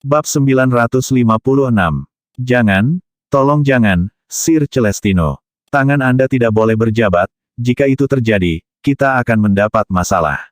Bab 956. Jangan, tolong jangan, Sir Celestino. Tangan Anda tidak boleh berjabat, jika itu terjadi, kita akan mendapat masalah.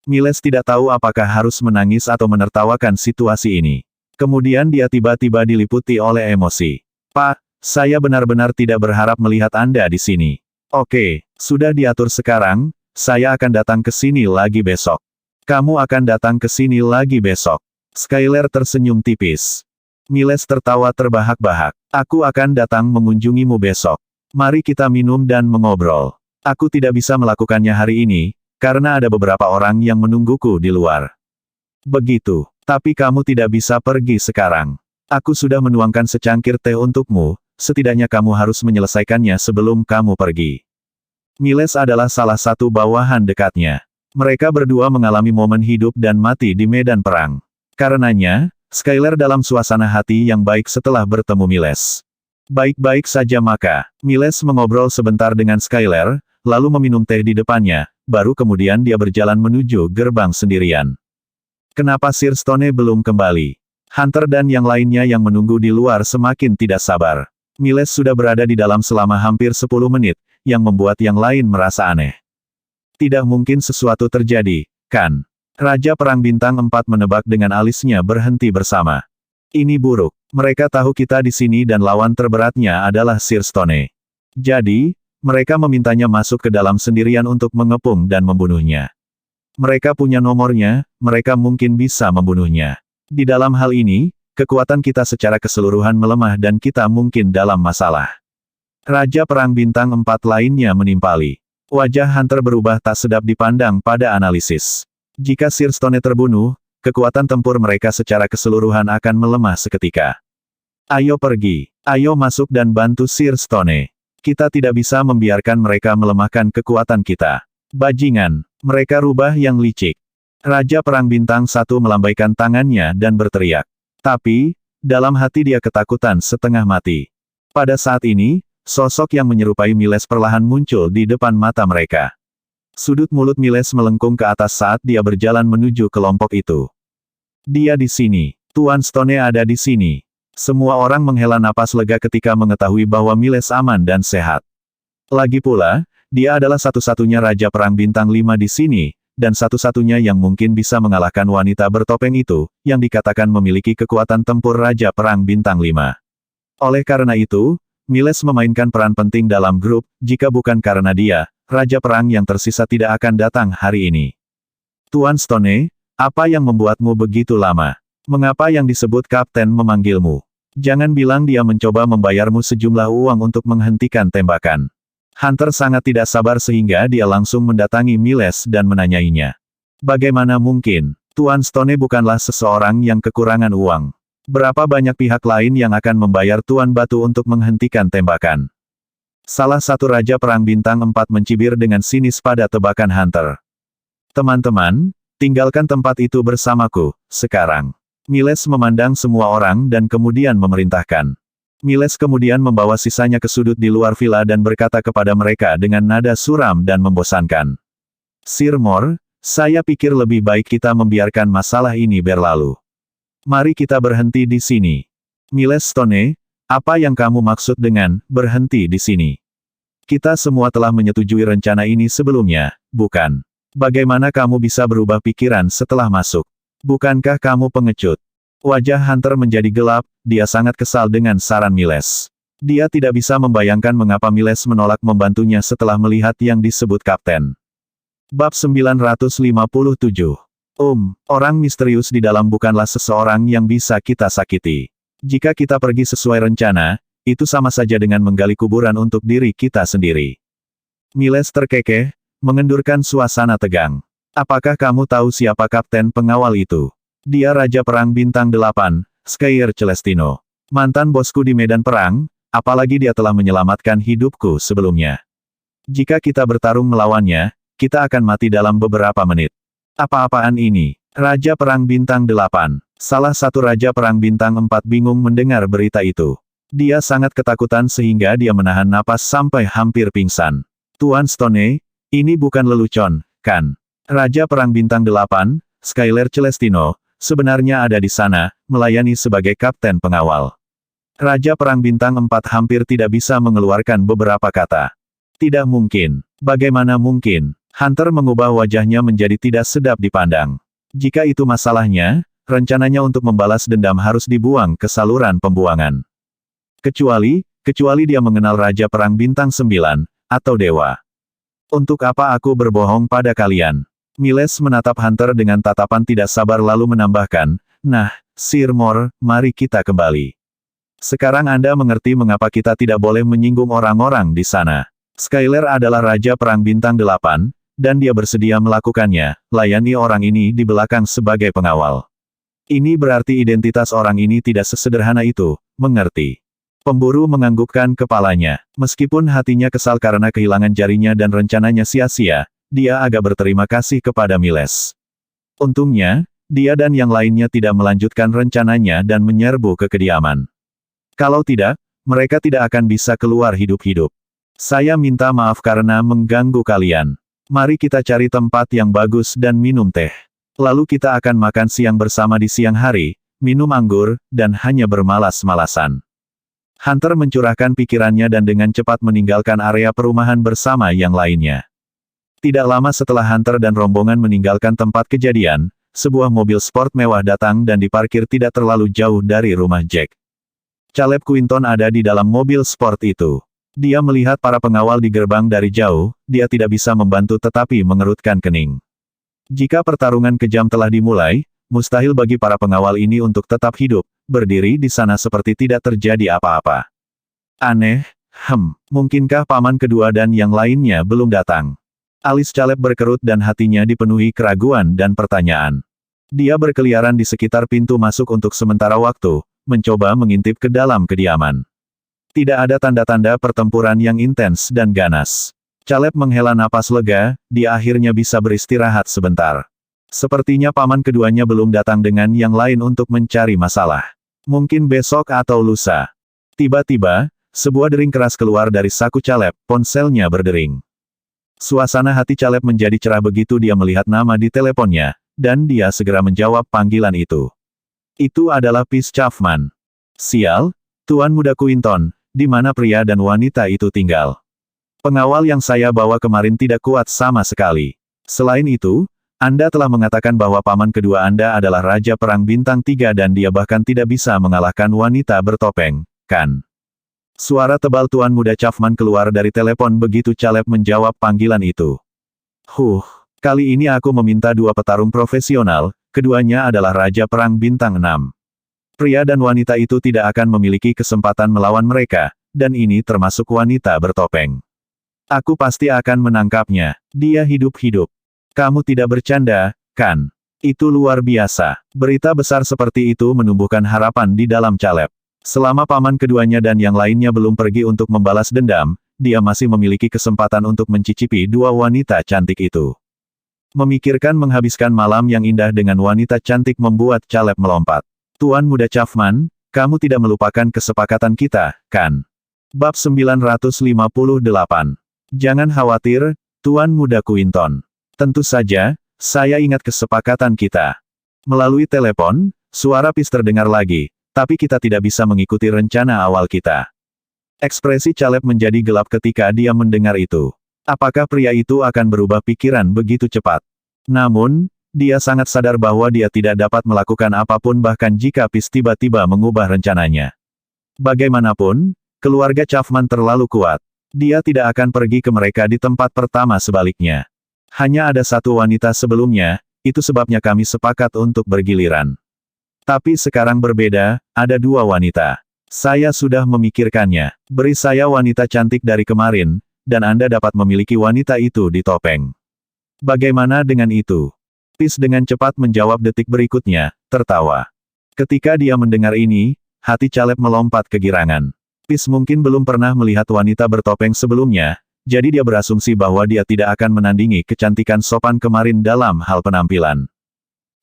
Miles tidak tahu apakah harus menangis atau menertawakan situasi ini. Kemudian dia tiba-tiba diliputi oleh emosi. Pak, saya benar-benar tidak berharap melihat Anda di sini. Oke, sudah diatur sekarang, saya akan datang ke sini lagi besok. Kamu akan datang ke sini lagi besok. Skyler tersenyum tipis. Miles tertawa terbahak-bahak. Aku akan datang mengunjungimu besok. Mari kita minum dan mengobrol. Aku tidak bisa melakukannya hari ini, karena ada beberapa orang yang menungguku di luar. Begitu. Tapi kamu tidak bisa pergi sekarang. Aku sudah menuangkan secangkir teh untukmu, setidaknya kamu harus menyelesaikannya sebelum kamu pergi. Miles adalah salah satu bawahan dekatnya. Mereka berdua mengalami momen hidup dan mati di medan perang. Karenanya, Skyler dalam suasana hati yang baik setelah bertemu Miles. Baik-baik saja maka, Miles mengobrol sebentar dengan Skyler, lalu meminum teh di depannya, baru kemudian dia berjalan menuju gerbang sendirian. Kenapa Sir Stone belum kembali? Hunter dan yang lainnya yang menunggu di luar semakin tidak sabar. Miles sudah berada di dalam selama hampir 10 menit, yang membuat yang lain merasa aneh. Tidak mungkin sesuatu terjadi, kan? Raja Perang Bintang 4 menebak dengan alisnya berhenti bersama. Ini buruk. Mereka tahu kita di sini dan lawan terberatnya adalah Sir Stone. Jadi, mereka memintanya masuk ke dalam sendirian untuk mengepung dan membunuhnya. Mereka punya nomornya, mereka mungkin bisa membunuhnya. Di dalam hal ini, kekuatan kita secara keseluruhan melemah dan kita mungkin dalam masalah. Raja Perang Bintang 4 lainnya menimpali. Wajah Hunter berubah tak sedap dipandang pada analisis. Jika Sir Stone terbunuh, kekuatan tempur mereka secara keseluruhan akan melemah seketika. Ayo pergi. Ayo masuk dan bantu Sir Stone. Kita tidak bisa membiarkan mereka melemahkan kekuatan kita. Bajingan. Mereka rubah yang licik. Raja Perang Bintang 1 melambaikan tangannya dan berteriak. Tapi, dalam hati dia ketakutan setengah mati. Pada saat ini, sosok yang menyerupai Miles perlahan muncul di depan mata mereka. Sudut mulut Miles melengkung ke atas saat dia berjalan menuju kelompok itu. Dia di sini. Tuan Stone ada di sini. Semua orang menghela napas lega ketika mengetahui bahwa Miles aman dan sehat. Lagi pula, dia adalah satu-satunya Raja Perang Bintang 5 di sini, dan satu-satunya yang mungkin bisa mengalahkan wanita bertopeng itu, yang dikatakan memiliki kekuatan tempur Raja Perang Bintang 5. Oleh karena itu, Miles memainkan peran penting dalam grup, jika bukan karena dia, Raja Perang yang tersisa tidak akan datang hari ini. Tuan Stone, apa yang membuatmu begitu lama? Mengapa yang disebut Kapten memanggilmu? Jangan bilang dia mencoba membayarmu sejumlah uang untuk menghentikan tembakan. Hunter sangat tidak sabar sehingga dia langsung mendatangi Miles dan menanyainya. Bagaimana mungkin? Tuan Stone bukanlah seseorang yang kekurangan uang. Berapa banyak pihak lain yang akan membayar Tuan Batu untuk menghentikan tembakan? Salah satu Raja Perang Bintang 4 mencibir dengan sinis pada tebakan Hunter. Teman-teman, tinggalkan tempat itu bersamaku, sekarang. Miles memandang semua orang dan kemudian memerintahkan. Miles kemudian membawa sisanya ke sudut di luar villa dan berkata kepada mereka dengan nada suram dan membosankan. Sir Moore, saya pikir lebih baik kita membiarkan masalah ini berlalu. Mari kita berhenti di sini. Miles Stone, apa yang kamu maksud dengan berhenti di sini? Kita semua telah menyetujui rencana ini sebelumnya, bukan? Bagaimana kamu bisa berubah pikiran setelah masuk? Bukankah kamu pengecut? Wajah Hunter menjadi gelap, dia sangat kesal dengan saran Miles. Dia tidak bisa membayangkan mengapa Miles menolak membantunya setelah melihat yang disebut Kapten. Bab 957. Orang misterius di dalam bukanlah seseorang yang bisa kita sakiti. Jika kita pergi sesuai rencana, itu sama saja dengan menggali kuburan untuk diri kita sendiri. Miles terkekeh, mengendurkan suasana tegang. Apakah kamu tahu siapa Kapten pengawal itu? Dia Raja Perang Bintang 8, Sir Celestino. Mantan bosku di medan perang, apalagi dia telah menyelamatkan hidupku sebelumnya. Jika kita bertarung melawannya, kita akan mati dalam beberapa menit. Apa-apaan ini? Raja Perang Bintang 8. Salah satu Raja Perang Bintang 4 bingung mendengar berita itu. Dia sangat ketakutan sehingga dia menahan napas sampai hampir pingsan. Tuan Stone, ini bukan lelucon, kan? Raja Perang Bintang 8, Skyler Celestino, sebenarnya ada di sana, melayani sebagai kapten pengawal. Raja Perang Bintang 4 hampir tidak bisa mengeluarkan beberapa kata. Tidak mungkin. Bagaimana mungkin? Hunter mengubah wajahnya menjadi tidak sedap dipandang. Jika itu masalahnya, rencananya untuk membalas dendam harus dibuang ke saluran pembuangan. Kecuali dia mengenal Raja Perang Bintang 9, atau Dewa. Untuk apa aku berbohong pada kalian? Miles menatap Hunter dengan tatapan tidak sabar lalu menambahkan, nah, Sir Moore, mari kita kembali. Sekarang Anda mengerti mengapa kita tidak boleh menyinggung orang-orang di sana. Skyler adalah Raja Perang Bintang 8, dan dia bersedia melakukannya, layani orang ini di belakang sebagai pengawal. Ini berarti identitas orang ini tidak sesederhana itu, mengerti? Pemburu menganggukkan kepalanya. Meskipun hatinya kesal karena kehilangan jarinya dan rencananya sia-sia, dia agak berterima kasih kepada Miles. Untungnya, dia dan yang lainnya tidak melanjutkan rencananya dan menyerbu ke kediaman. Kalau tidak, mereka tidak akan bisa keluar hidup-hidup. Saya minta maaf karena mengganggu kalian. Mari kita cari tempat yang bagus dan minum teh. Lalu kita akan makan siang bersama di siang hari, minum anggur, dan hanya bermalas-malasan. Hunter mencurahkan pikirannya dan dengan cepat meninggalkan area perumahan bersama yang lainnya. Tidak lama setelah Hunter dan rombongan meninggalkan tempat kejadian, sebuah mobil sport mewah datang dan diparkir tidak terlalu jauh dari rumah Jack. Caleb Quinton ada di dalam mobil sport itu. Dia melihat para pengawal di gerbang dari jauh, dia tidak bisa membantu tetapi mengerutkan kening. Jika pertarungan kejam telah dimulai, mustahil bagi para pengawal ini untuk tetap hidup, berdiri di sana seperti tidak terjadi apa-apa. Aneh, mungkinkah paman kedua dan yang lainnya belum datang? Alis Caleb berkerut dan hatinya dipenuhi keraguan dan pertanyaan. Dia berkeliaran di sekitar pintu masuk untuk sementara waktu, mencoba mengintip ke dalam kediaman. Tidak ada tanda-tanda pertempuran yang intens dan ganas. Caleb menghela napas lega, dia akhirnya bisa beristirahat sebentar. Sepertinya paman keduanya belum datang dengan yang lain untuk mencari masalah. Mungkin besok atau lusa. Tiba-tiba, sebuah dering keras keluar dari saku Caleb, ponselnya berdering. Suasana hati Caleb menjadi cerah begitu dia melihat nama di teleponnya, dan dia segera menjawab panggilan itu. Itu adalah Peace Chapman. Sial, Tuan Muda Quinton, di mana pria dan wanita itu tinggal? Pengawal yang saya bawa kemarin tidak kuat sama sekali. Selain itu, Anda telah mengatakan bahwa paman kedua Anda adalah Raja Perang Bintang 3 dan dia bahkan tidak bisa mengalahkan wanita bertopeng, kan? Suara tebal Tuan Muda Chapman keluar dari telepon begitu Caleb menjawab panggilan itu. Kali ini aku meminta dua petarung profesional, keduanya adalah Raja Perang Bintang 6. Pria dan wanita itu tidak akan memiliki kesempatan melawan mereka, dan ini termasuk wanita bertopeng. Aku pasti akan menangkapnya. Dia hidup-hidup. Kamu tidak bercanda, kan? Itu luar biasa. Berita besar seperti itu menumbuhkan harapan di dalam Caleb. Selama paman keduanya dan yang lainnya belum pergi untuk membalas dendam, dia masih memiliki kesempatan untuk mencicipi dua wanita cantik itu. Memikirkan menghabiskan malam yang indah dengan wanita cantik membuat Caleb melompat. Tuan Muda Chapman, kamu tidak melupakan kesepakatan kita, kan? Bab 958. Jangan khawatir, Tuan Muda Quinton. Tentu saja, saya ingat kesepakatan kita. Melalui telepon, suara Peace terdengar lagi, tapi kita tidak bisa mengikuti rencana awal kita. Ekspresi Caleb menjadi gelap ketika dia mendengar itu. Apakah pria itu akan berubah pikiran begitu cepat? Namun, dia sangat sadar bahwa dia tidak dapat melakukan apapun bahkan jika Peace tiba-tiba mengubah rencananya. Bagaimanapun, keluarga Chapman terlalu kuat. Dia tidak akan pergi ke mereka di tempat pertama sebaliknya. Hanya ada satu wanita sebelumnya, itu sebabnya kami sepakat untuk bergiliran. Tapi sekarang berbeda, ada dua wanita. Saya sudah memikirkannya. Beri saya wanita cantik dari kemarin, dan Anda dapat memiliki wanita itu di topeng. Bagaimana dengan itu? Peace dengan cepat menjawab detik berikutnya, tertawa. Ketika dia mendengar ini, hati Caleb melompat kegirangan. Peace mungkin belum pernah melihat wanita bertopeng sebelumnya, jadi dia berasumsi bahwa dia tidak akan menandingi kecantikan sopan kemarin dalam hal penampilan.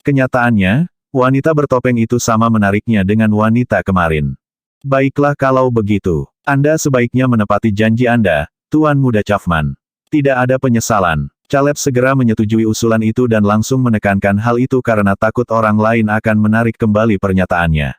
Kenyataannya, wanita bertopeng itu sama menariknya dengan wanita kemarin. Baiklah kalau begitu, Anda sebaiknya menepati janji Anda, Tuan Muda Chapman. Tidak ada penyesalan. Caleb segera menyetujui usulan itu dan langsung menekankan hal itu karena takut orang lain akan menarik kembali pernyataannya.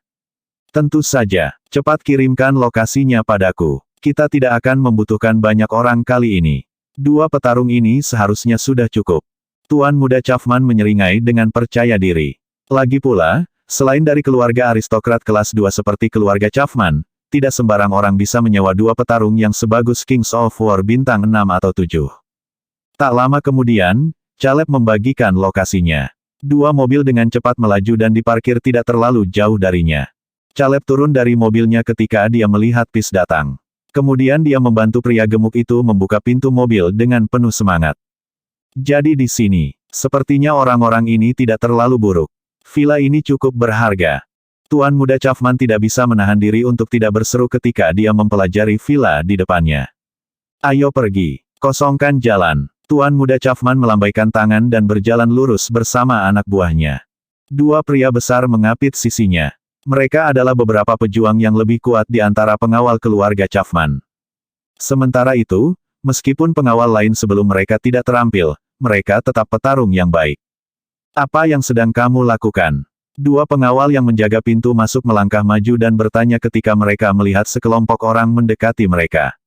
Tentu saja, cepat kirimkan lokasinya padaku. Kita tidak akan membutuhkan banyak orang kali ini. 2 petarung ini seharusnya sudah cukup. Tuan Muda Chapman menyeringai dengan percaya diri. Lagi pula, selain dari keluarga aristokrat kelas 2 seperti keluarga Chapman, tidak sembarang orang bisa menyewa 2 petarung yang sebagus Kings of War bintang 6 atau 7. Tak lama kemudian, Caleb membagikan lokasinya. 2 mobil dengan cepat melaju dan diparkir tidak terlalu jauh darinya. Caleb turun dari mobilnya ketika dia melihat Peace datang. Kemudian dia membantu pria gemuk itu membuka pintu mobil dengan penuh semangat. Jadi di sini, sepertinya orang-orang ini tidak terlalu buruk. Villa ini cukup berharga. Tuan Muda Chapman tidak bisa menahan diri untuk tidak berseru ketika dia mempelajari villa di depannya. Ayo pergi, kosongkan jalan. Tuan Muda Chapman melambaikan tangan dan berjalan lurus bersama anak buahnya. 2 pria besar mengapit sisinya. Mereka adalah beberapa pejuang yang lebih kuat di antara pengawal keluarga Chapman. Sementara itu, meskipun pengawal lain sebelum mereka tidak terampil, mereka tetap petarung yang baik. Apa yang sedang kamu lakukan? 2 pengawal yang menjaga pintu masuk melangkah maju dan bertanya ketika mereka melihat sekelompok orang mendekati mereka.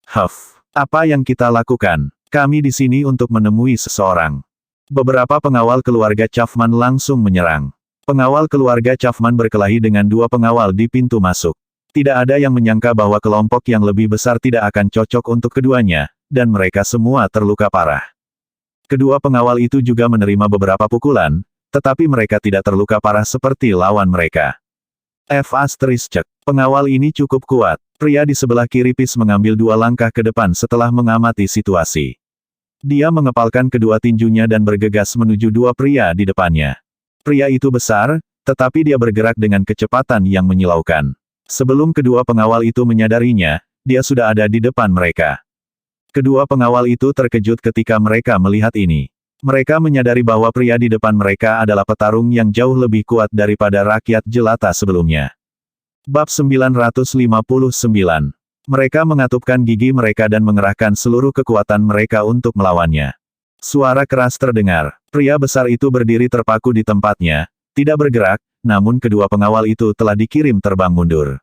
Huff, apa yang kita lakukan? Kami di sini untuk menemui seseorang. Beberapa pengawal keluarga Chapman langsung menyerang. Pengawal keluarga Chapman berkelahi dengan 2 pengawal di pintu masuk. Tidak ada yang menyangka bahwa kelompok yang lebih besar tidak akan cocok untuk keduanya, dan mereka semua terluka parah. Kedua pengawal itu juga menerima beberapa pukulan, tetapi mereka tidak terluka parah seperti lawan mereka. Pengawal ini cukup kuat. Pria di sebelah kiri Peace mengambil 2 langkah ke depan setelah mengamati situasi. Dia mengepalkan kedua tinjunya dan bergegas menuju 2 pria di depannya. Pria itu besar, tetapi dia bergerak dengan kecepatan yang menyilaukan. Sebelum kedua pengawal itu menyadarinya, dia sudah ada di depan mereka. Kedua pengawal itu terkejut ketika mereka melihat ini. Mereka menyadari bahwa pria di depan mereka adalah petarung yang jauh lebih kuat daripada rakyat jelata sebelumnya. Bab 959. Mereka mengatupkan gigi mereka dan mengerahkan seluruh kekuatan mereka untuk melawannya. Suara keras terdengar. Pria besar itu berdiri terpaku di tempatnya, tidak bergerak, namun kedua pengawal itu telah dikirim terbang mundur.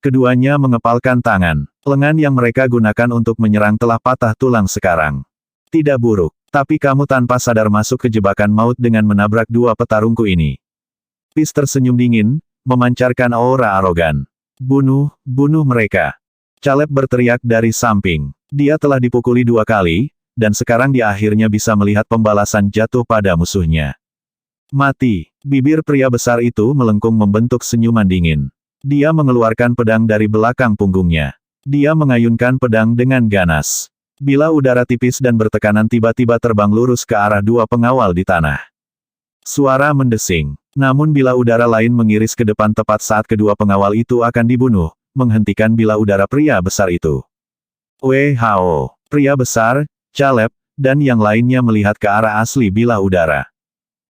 Keduanya mengepalkan tangan. Lengan yang mereka gunakan untuk menyerang telah patah tulang sekarang. Tidak buruk, tapi kamu tanpa sadar masuk ke jebakan maut dengan menabrak 2 petarungku ini. Peace tersenyum dingin, memancarkan aura arogan. Bunuh mereka. Caleb berteriak dari samping. Dia telah dipukuli 2 kali, dan sekarang dia akhirnya bisa melihat pembalasan jatuh pada musuhnya. Mati. Bibir pria besar itu melengkung membentuk senyuman dingin. Dia mengeluarkan pedang dari belakang punggungnya. Dia mengayunkan pedang dengan ganas. Bila udara tipis dan bertekanan tiba-tiba terbang lurus ke arah 2 pengawal di tanah. Suara mendesing. Namun bila udara lain mengiris ke depan tepat saat kedua pengawal itu akan dibunuh, menghentikan bila udara pria besar itu. Wei Hao, pria besar, Caleb, dan yang lainnya melihat ke arah asli bila udara.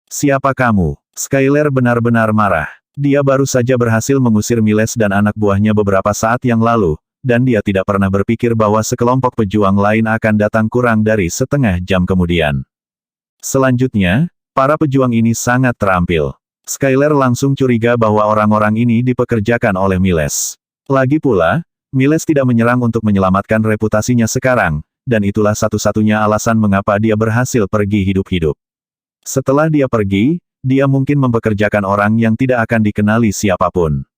Siapa kamu? Skyler benar-benar marah. Dia baru saja berhasil mengusir Miles dan anak buahnya beberapa saat yang lalu, dan dia tidak pernah berpikir bahwa sekelompok pejuang lain akan datang kurang dari setengah jam kemudian. Selanjutnya, para pejuang ini sangat terampil. Skyler langsung curiga bahwa orang-orang ini dipekerjakan oleh Miles. Lagi pula, Miles tidak menyerang untuk menyelamatkan reputasinya sekarang, dan itulah satu-satunya alasan mengapa dia berhasil pergi hidup-hidup. Setelah dia pergi, dia mungkin mempekerjakan orang yang tidak akan dikenali siapapun.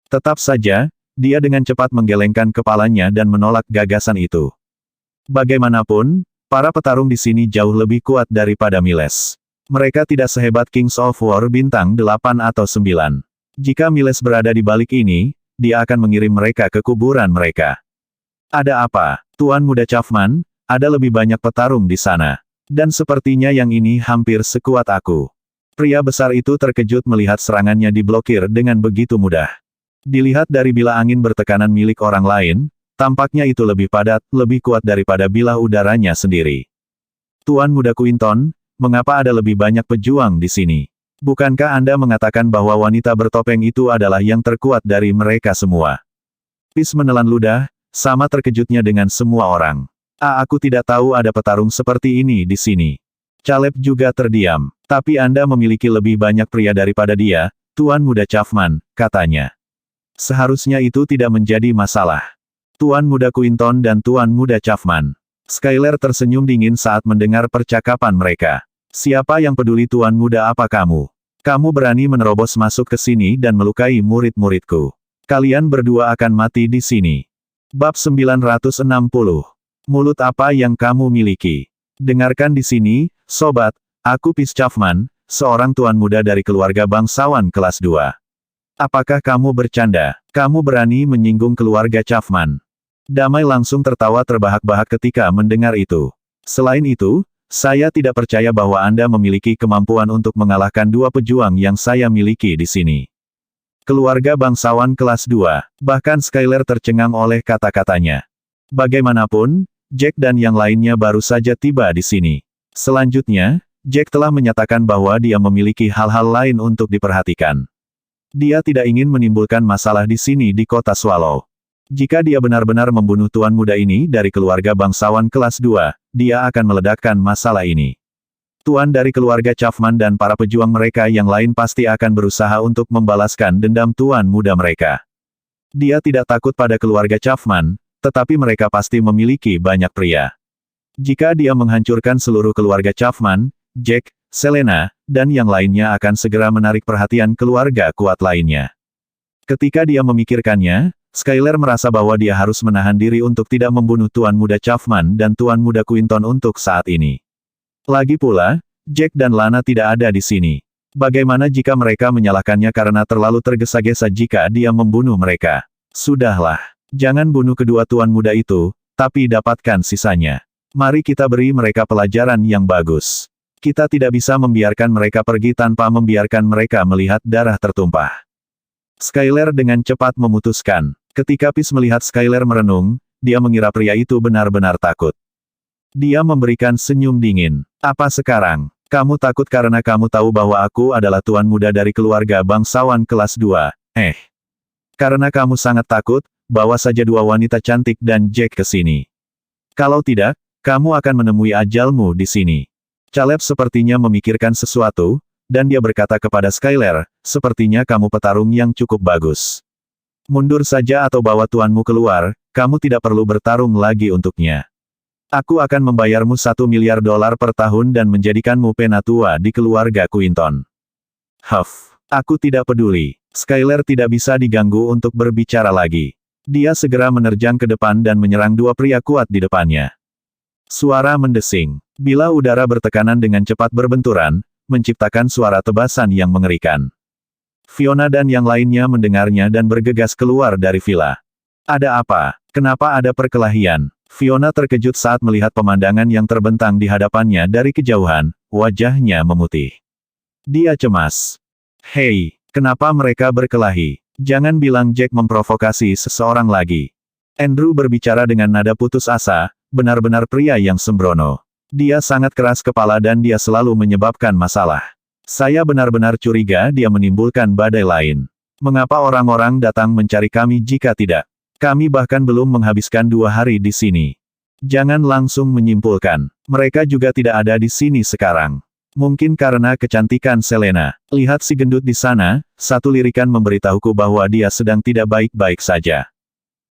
Tetap saja, dia dengan cepat menggelengkan kepalanya dan menolak gagasan itu. Bagaimanapun, para petarung di sini jauh lebih kuat daripada Miles. Mereka tidak sehebat Kings of War bintang 8 atau 9. Jika Miles berada di balik ini, dia akan mengirim mereka ke kuburan mereka. Ada apa, Tuan Muda Chapman? Ada lebih banyak petarung di sana. Dan sepertinya yang ini hampir sekuat aku. Pria besar itu terkejut melihat serangannya diblokir dengan begitu mudah. Dilihat dari bilah angin bertekanan milik orang lain, tampaknya itu lebih padat, lebih kuat daripada bilah udaranya sendiri. Tuan Muda Quinton, mengapa ada lebih banyak pejuang di sini? Bukankah Anda mengatakan bahwa wanita bertopeng itu adalah yang terkuat dari mereka semua? Peace menelan ludah, sama terkejutnya dengan semua orang. Aku tidak tahu ada petarung seperti ini di sini. Caleb juga terdiam. Tapi Anda memiliki lebih banyak pria daripada dia, Tuan Muda Chapman, katanya. Seharusnya itu tidak menjadi masalah. Tuan Muda Quinton dan Tuan Muda Chapman. Skyler tersenyum dingin saat mendengar percakapan mereka. Siapa yang peduli Tuan Muda apa kamu? Kamu berani menerobos masuk ke sini dan melukai murid-muridku. Kalian berdua akan mati di sini. Bab 960. Mulut apa yang kamu miliki? Dengarkan di sini, sobat, aku Pis Chapman, seorang tuan muda dari keluarga bangsawan kelas 2. Apakah kamu bercanda? Kamu berani menyinggung keluarga Chapman. Damai langsung tertawa terbahak-bahak ketika mendengar itu. Selain itu, saya tidak percaya bahwa Anda memiliki kemampuan untuk mengalahkan dua pejuang yang saya miliki di sini. Keluarga bangsawan kelas 2, bahkan Skyler tercengang oleh kata-katanya. Bagaimanapun, Jack dan yang lainnya baru saja tiba di sini. Selanjutnya, Jack telah menyatakan bahwa dia memiliki hal-hal lain untuk diperhatikan. Dia tidak ingin menimbulkan masalah di sini di kota Swallow. Jika dia benar-benar membunuh tuan muda ini dari keluarga bangsawan kelas 2, dia akan meledakkan masalah ini. Tuan dari keluarga Chapman dan para pejuang mereka yang lain pasti akan berusaha untuk membalaskan dendam tuan muda mereka. Dia tidak takut pada keluarga Chapman, tetapi mereka pasti memiliki banyak pria. Jika dia menghancurkan seluruh keluarga Chapman, Jack, Selena, dan yang lainnya akan segera menarik perhatian keluarga kuat lainnya. Ketika dia memikirkannya, Skyler merasa bahwa dia harus menahan diri untuk tidak membunuh Tuan Muda Chapman dan Tuan Muda Quinton untuk saat ini. Lagi pula, Jack dan Lana tidak ada di sini. Bagaimana jika mereka menyalahkannya karena terlalu tergesa-gesa jika dia membunuh mereka? Sudahlah, jangan bunuh kedua Tuan Muda itu, tapi dapatkan sisanya. Mari kita beri mereka pelajaran yang bagus. Kita tidak bisa membiarkan mereka pergi tanpa membiarkan mereka melihat darah tertumpah. Skyler dengan cepat memutuskan. Ketika Pis melihat Skyler merenung, dia mengira pria itu benar-benar takut. Dia memberikan senyum dingin. Apa sekarang? Kamu takut karena kamu tahu bahwa aku adalah tuan muda dari keluarga bangsawan kelas 2, Karena kamu sangat takut, bawa saja dua wanita cantik dan Jack ke sini. Kalau tidak, kamu akan menemui ajalmu di sini. Caleb sepertinya memikirkan sesuatu, dan dia berkata kepada Skyler, sepertinya kamu petarung yang cukup bagus. Mundur saja atau bawa tuanmu keluar, kamu tidak perlu bertarung lagi untuknya. Aku akan membayarmu $1 miliar per tahun dan menjadikanmu penatua di keluarga Quinton. Huff, aku tidak peduli. Skyler tidak bisa diganggu untuk berbicara lagi. Dia segera menerjang ke depan dan menyerang dua pria kuat di depannya. Suara mendesing. Bila udara bertekanan dengan cepat berbenturan, menciptakan suara tebasan yang mengerikan. Fiona dan yang lainnya mendengarnya dan bergegas keluar dari villa. Ada apa? Kenapa ada perkelahian? Fiona terkejut saat melihat pemandangan yang terbentang di hadapannya dari kejauhan, wajahnya memutih. Dia cemas. Hei, kenapa mereka berkelahi? Jangan bilang Jack memprovokasi seseorang lagi. Andrew berbicara dengan nada putus asa, benar-benar pria yang sembrono. Dia sangat keras kepala dan dia selalu menyebabkan masalah. Saya benar-benar curiga dia menimbulkan badai lain. Mengapa orang-orang datang mencari kami jika tidak? Kami bahkan belum menghabiskan 2 hari di sini. Jangan langsung menyimpulkan. Mereka juga tidak ada di sini sekarang. Mungkin karena kecantikan Selena. Lihat si gendut di sana, satu lirikan memberitahuku bahwa dia sedang tidak baik-baik saja.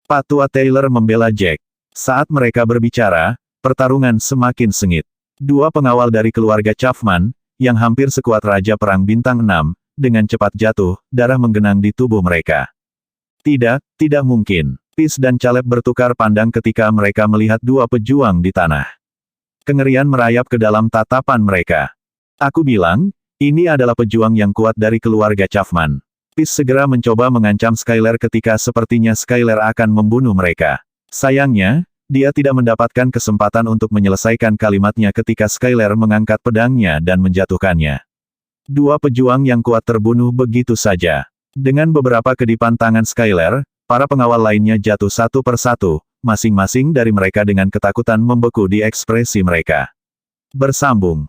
Pak Tua Taylor membela Jack. Saat mereka berbicara, pertarungan semakin sengit. Dua pengawal dari keluarga Chapman, yang hampir sekuat Raja Perang Bintang 6, dengan cepat jatuh, darah menggenang di tubuh mereka. Tidak mungkin. Pis dan Caleb bertukar pandang ketika mereka melihat dua pejuang di tanah. Kengerian merayap ke dalam tatapan mereka. Aku bilang, ini adalah pejuang yang kuat dari keluarga Chapman. Pis segera mencoba mengancam Skyler ketika sepertinya Skyler akan membunuh mereka. Sayangnya, dia tidak mendapatkan kesempatan untuk menyelesaikan kalimatnya ketika Skyler mengangkat pedangnya dan menjatuhkannya. Dua pejuang yang kuat terbunuh begitu saja. Dengan beberapa kedipan tangan Skyler, para pengawal lainnya jatuh satu persatu, masing-masing dari mereka dengan ketakutan membeku di ekspresi mereka. Bersambung.